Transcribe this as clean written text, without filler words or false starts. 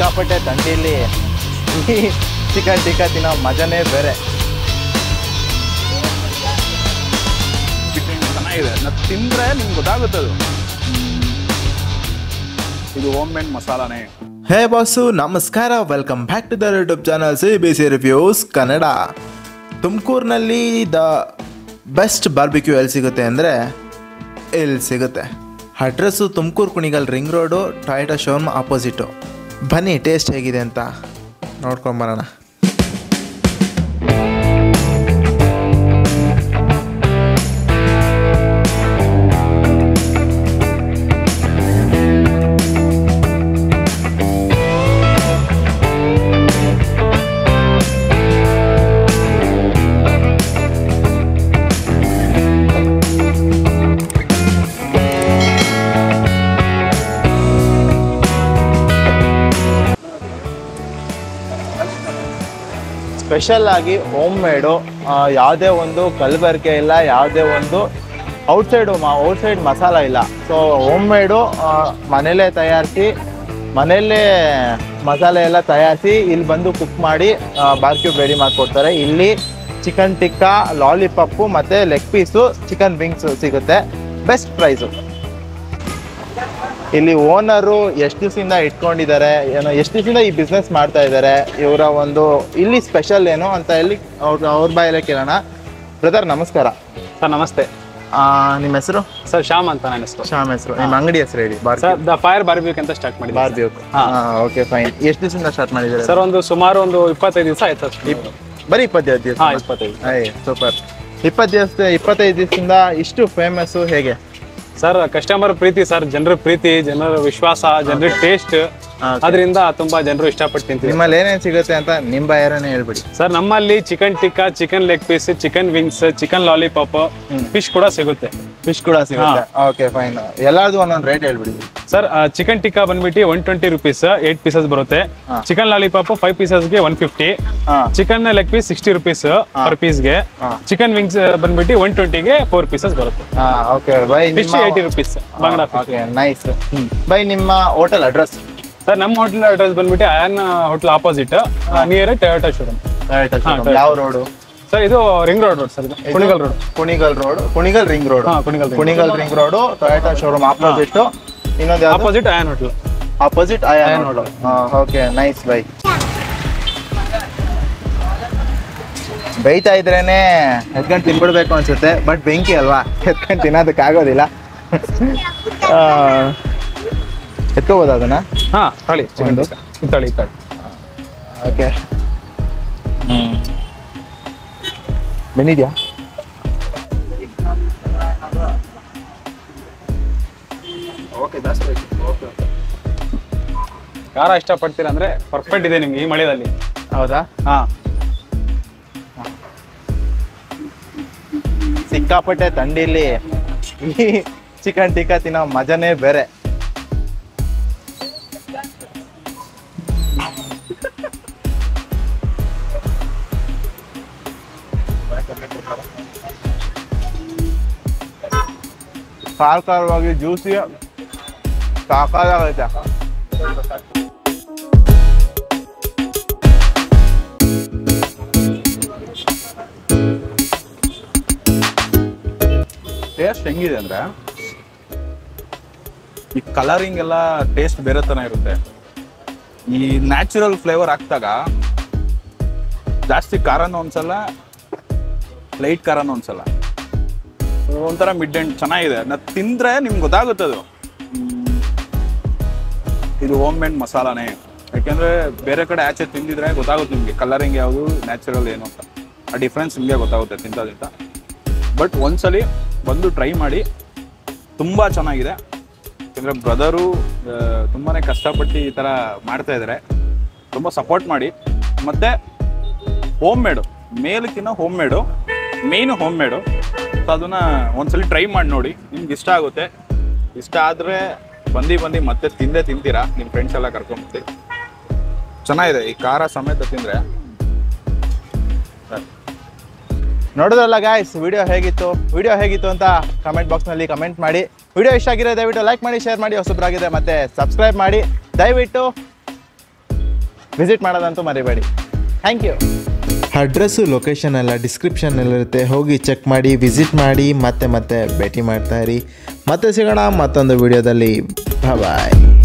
ಸಿಕ್ಕಾಪಟ್ಟೆ ತಂಡಿಲಿ ಚಿಕನ್ ಟಿಕ್ಕಾ ತಿನ್ನೋ ಮಜಾನೇ ಬೇರೆ. ಚೆನ್ನಾಗಿದೆ, ತಿಂದ್ರೆ ನಿಮ್ಗೆ ಗೊತ್ತಾಗುತ್ತೆ ಅದು. ಇದು ಹೋಮ್ ಮೇಡ್ ಮಸಾಲಾನೇ. ಹೇ ಬಾಸು, ನಮಸ್ಕಾರ, welcome back to the YouTube channel CBC reviews Kannada. ತುಮಕೂರಿನಲ್ಲಿ ದ ಬೆಸ್ಟ್ ಬಾರ್ಬಿಕ್ಯೂ ಎಲ್ಲಿ ಸಿಗುತ್ತೆ ಅಂದರೆ ಇಲ್ಲಿ ಸಿಗುತ್ತೆ. Address Tumakuru Kunigal ring road, Toyota showroom opposite. ಬನ್ನಿ ಟೇಸ್ಟ್ ಹೇಗಿದೆ ಅಂತ ನೋಡ್ಕೊಂಬರೋಣ. ಸ್ಪೆಷಲ್ ಆಗಿ ಹೋಮ್ ಮೇಡು, ಯಾವುದೇ ಒಂದು ಕಲಬೆರಕೆ ಇಲ್ಲ, ಯಾವುದೇ ಒಂದು ಔಟ್ಸೈಡ್ ಮಸಾಲ ಇಲ್ಲ. ಸೊ ಹೋಮ್ ಮೇಡು ಮನೇಲೇ ತಯಾರಿಸಿ, ಮನೆಯಲ್ಲೇ ಮಸಾಲೆ ಎಲ್ಲ ತಯಾರಿಸಿ ಇಲ್ಲಿ ಬಂದು ಕುಕ್ ಮಾಡಿ ಬಾರ್ಕ್ಯೂ ರೆಡಿ ಮಾಡಿಕೊಡ್ತಾರೆ. ಇಲ್ಲಿ ಚಿಕನ್ ಟಿಕ್ಕಾ, ಲಾಲಿಪಾಪು ಮತ್ತು ಲೆಗ್ ಪೀಸು, ಚಿಕನ್ ವಿಂಗ್ಸು ಸಿಗುತ್ತೆ. Best price. ಇಲ್ಲಿ ಓನರು ಎಷ್ಟು ದಿವಸದಿಂದ ಇಟ್ಕೊಂಡಿದ್ದಾರೆ, ಏನೋ ಎಷ್ಟು ದಿವಸದಿಂದ ಈ ಬಿಸ್ನೆಸ್ ಮಾಡ್ತಾ ಇದ್ದಾರೆ, ಇವರ ಒಂದು ಇಲ್ಲಿ ಸ್ಪೆಷಲ್ ಏನು ಅಂತ ಹೇಳಿ ಅವ್ರ ಬಾಯಲ್ಲೇ ಕೇಳೋಣ. ಬ್ರದರ್ ನಮಸ್ಕಾರ. ಸರ್ ನಮಸ್ತೆ. ನಿಮ್ಮ ಹೆಸರು? ಸರ್ ಶ್ಯಾಮ್ ಅಂತ ನನ್ನ ಹೆಸರು. ಶ್ಯಾಮ್ ಹೆಸರು. ನಿಮ್ಮ ಅಂಗಡಿ ಹೆಸರು ಹೇಳಿ. ಸರ್ ದ ಫೈರ್ ಬಾರ್ಬಿಕ್ಯೂ ಅಂತ ಸ್ಟಾರ್ಟ್ ಮಾಡಿದ್ವಿ. ಬಾರ್ಬಿಕ್ಯೂ. Okay fine. ಎಷ್ಟು ದಿವಸದಿಂದ ಸ್ಟಾರ್ಟ್ ಮಾಡಿದ್ದಾರೆ ಸರ್? ಸುಮಾರು 25 ದಿವಸ ಆಯ್ತು. ಬರೀ 25 ದಿವಸ? 25. ಸೂಪರ್. 25 ದಿವಸದಿಂದ ಇಷ್ಟು ಫೇಮಸ್ಸು ಹೇಗೆ ಸರ್? ಕಸ್ಟಮರ್ ಪ್ರೀತಿ ಸರ್, ಜನರ ಪ್ರೀತಿ, ಜನರ ವಿಶ್ವಾಸ, ಜನರ ಟೇಸ್ಟ್, ಅದರಿಂದ ತುಂಬಾ ಜನರು ಇಷ್ಟಪಟ್ಟು ತಿಂತೀವಿ. ನಿಮ್ಮಲ್ಲಿ ಏನೇನು ಸಿಗುತ್ತೆ ಅಂತ ನಿಮ್ಮ ಬಾಯರನೇ ಹೇಳ್ಬಿಡಿ ಸರ್. ನಮ್ಮಲ್ಲಿ chicken tikka, chicken leg piece, chicken wings, chicken lollipop, fish ಕೂಡ ಸಿಗುತ್ತೆ. Okay fine. ಎಲ್ಲಾರ್ದು ಒಂದೊಂದು ರೇಟ್ ಹೇಳ್ಬಿಡಿ ಸರ್. ಚಿಕನ್ ಟಿಕ್ಕಾ ಬಂದ್ಬಿಟ್ಟು 120 rupees 8 ಪೀಸಸ್ ಬರುತ್ತೆ. ಚಿಕನ್ ಲಾಲಿಪಾಪ್ 5 ಪೀಸಸ್ಗೆ 150. Chicken leg piece 60 rupees per ಪೀಸ್ಗೆ. ಚಿಕನ್ ವಿಂಗ್ಸ್ ಬಂದ್ಬಿಟ್ಟು 120ಗೆ 4 ಪೀಸಸ್ ಬರುತ್ತೆ. Okay bye. ಫಿಶ್ 80 rupees ಬಾಂಗ್ಡಾ ಫಿಶ್. Okay nice. ಬೈ ನಿಮ್ಮ ಹೋಟೆಲ್ ಅಡ್ರೆಸ್? ಸರ್ ನಮ್ಮ ಹೋಟೆಲ್ ಅಡ್ರೆಸ್ ಬಂದ್ಬಿಟ್ಟು Ayan hotel opposite, near Toyota showroom. ಯಾವ ರೋಡು ಸರ್? ಇದು ring road sir. Kunigal ring road. Kunigal ring road, Toyota showroom opposite. ಇನ್ನೊಂದು opposite Ayan hotel. Opposite Ayan hotel. Okay nice by. ಬೈತಾ ಇದ್ರೇನೆ ಎತ್ಕೊಂಡು ತಿನ್ಬಿಡ್ಬೇಕು ಅನ್ಸುತ್ತೆ, ಬಟ್ ಬೆಂಕಿ ಅಲ್ವಾ, ಎತ್ಕೊಂಡು ತಿನ್ನೋದಕ್ಕೆ ಆಗೋದಿಲ್ಲ. ಎತ್ಕೋಬೋದ ಅದನ್ನ? ತಳಿ ತಳಿ. ಓಕೆ. ಬೆನ್ನಿದ್ಯಾ? ಖಾರ ಇಷ್ಟಪಡ್ತೀರಾ ಅಂದ್ರೆ ಪರ್ಫೆಕ್ಟ್ ಇದೆ ನಿಮ್ಗೆ ಈ ಮಳೆಯಲ್ಲಿ. ಹೌದಾ? ಸಿಕ್ಕಾಪಟ್ಟೆ ತಂಡಿಲಿ ಚಿಕನ್ ಟಿಕ್ಕಾ ತಿನ್ನೋ ಮಜಾನೇ ಬೇರೆ. ಖಾರವಾಗಿ ಜ್ಯೂಸಿ ಸಾಕಾಗೈತೆ. ಟೇಸ್ಟ್ ಹೆಂಗಿದೆ ಅಂದ್ರೆ, ಈ ಕಲರಿಂಗ್ ಎಲ್ಲ ಟೇಸ್ಟ್ ಬೇರೆ ತರ ಇರುತ್ತೆ. ಈ ನ್ಯಾಚುರಲ್ ಫ್ಲೇವರ್ ಹಾಕ್ದಾಗ ಜಾಸ್ತಿ ಖಾರನೂ ಅನ್ಸಲ್ಲ, ಲೈಟ್ ಖಾರನೂ ಅನ್ಸಲ್ಲ, ಒಂಥರ ಮಿಡ್ ಎಂಡ್ ಚೆನ್ನಾಗಿದೆ. ತಿಂದ್ರೆ ನಿಮ್ಗೆ ಗೊತ್ತಾಗುತ್ತೆ ಅದು. ಇದು ಹೋಮ್ ಮೇಡ್ ಮಸಾಲಾನೇ. ಯಾಕೆಂದ್ರೆ ಬೇರೆ ಕಡೆ ಆಚೆ ತಿಂದಿದ್ರೆ ಗೊತ್ತಾಗುತ್ತೆ ನಿಮ್ಗೆ ಕಲರಿಂಗ್ ಯಾವುದು, ನ್ಯಾಚುರಲ್ ಏನು ಅಂತ. ಆ ಡಿಫ್ರೆನ್ಸ್ ನಿಮಗೆ ಗೊತ್ತಾಗುತ್ತೆ ತಿಂತ. ಬಟ್ ಒಂದ್ಸಲಿ ಬಂದು ಟ್ರೈ ಮಾಡಿ, ತುಂಬಾ ಚೆನ್ನಾಗಿದೆ. ಯಾಕಂದ್ರೆ ಬ್ರದರು ತುಂಬಾನೇ ಕಷ್ಟಪಟ್ಟು ಈ ತರ ಮಾಡ್ತಾ ಇದ್ದಾರೆ. ತುಂಬಾ ಸಪೋರ್ಟ್ ಮಾಡಿ. ಮತ್ತೆ ಹೋಮ್ ಮೇಡು, ಮೇಲಕ್ಕಿಂತ ಹೋಮ್ ಮೇಡು, ಮೇಯ್ನು ಹೋಮ್ ಮೇಡು. ಸೊ ಅದನ್ನ ಒಂದ್ಸಲಿ ಟ್ರೈ ಮಾಡಿ ನೋಡಿ, ನಿಮ್ಗೆ ಇಷ್ಟ ಆಗುತ್ತೆ. ಇಷ್ಟ ಆದ್ರೆ ಬಂದು ಮತ್ತೆ ತಿಂತೀರಾ, ನಿಮ್ಮ ಫ್ರೆಂಡ್ಸ್ ಎಲ್ಲ ಕರ್ಕೊಂಡ್ಬಿಟ್ಟು. ಚೆನ್ನಾಗಿದೆ, ಈ ಖಾರ ಸಮೇತ ತಿಂದ್ರೆ. ನೋಡಿದ್ರಲ್ಲ ಗಾಯ್ಸ್, ವಿಡಿಯೋ ಹೇಗಿತ್ತು ಅಂತ ಕಮೆಂಟ್ ಬಾಕ್ಸ್ನಲ್ಲಿ ಕಮೆಂಟ್ ಮಾಡಿ. ವಿಡಿಯೋ ಇಷ್ಟ ಆಗಿರೋ ದಯವಿಟ್ಟು ಲೈಕ್ ಮಾಡಿ, ಶೇರ್ ಮಾಡಿ, ಹೊಸಬ್ರಾಗಿದೆ ಮತ್ತೆ ಸಬ್ಸ್ಕ್ರೈಬ್ ಮಾಡಿ. ದಯವಿಟ್ಟು ವಿಸಿಟ್ ಮಾಡೋದಂತೂ ಮರಿಬೇಡಿ. Thank you. ಅಡ್ರೆಸ್ಸು ಲೊಕೇಶನ್ ಎಲ್ಲ ಡಿಸ್ಕ್ರಿಪ್ಷನ್ನಲ್ಲಿರುತ್ತೆ, ಹೋಗಿ ಚೆಕ್ ಮಾಡಿ, ವಿಸಿಟ್ ಮಾಡಿ, ಮತ್ತೆ ಭೇಟಿ ಮಾಡ್ತಾಯಿರಿ. ಮತ್ತೆ ಸಿಗೋಣ ಮತ್ತೊಂದು ವಿಡಿಯೋದಲ್ಲಿ. ಬಾಯ್.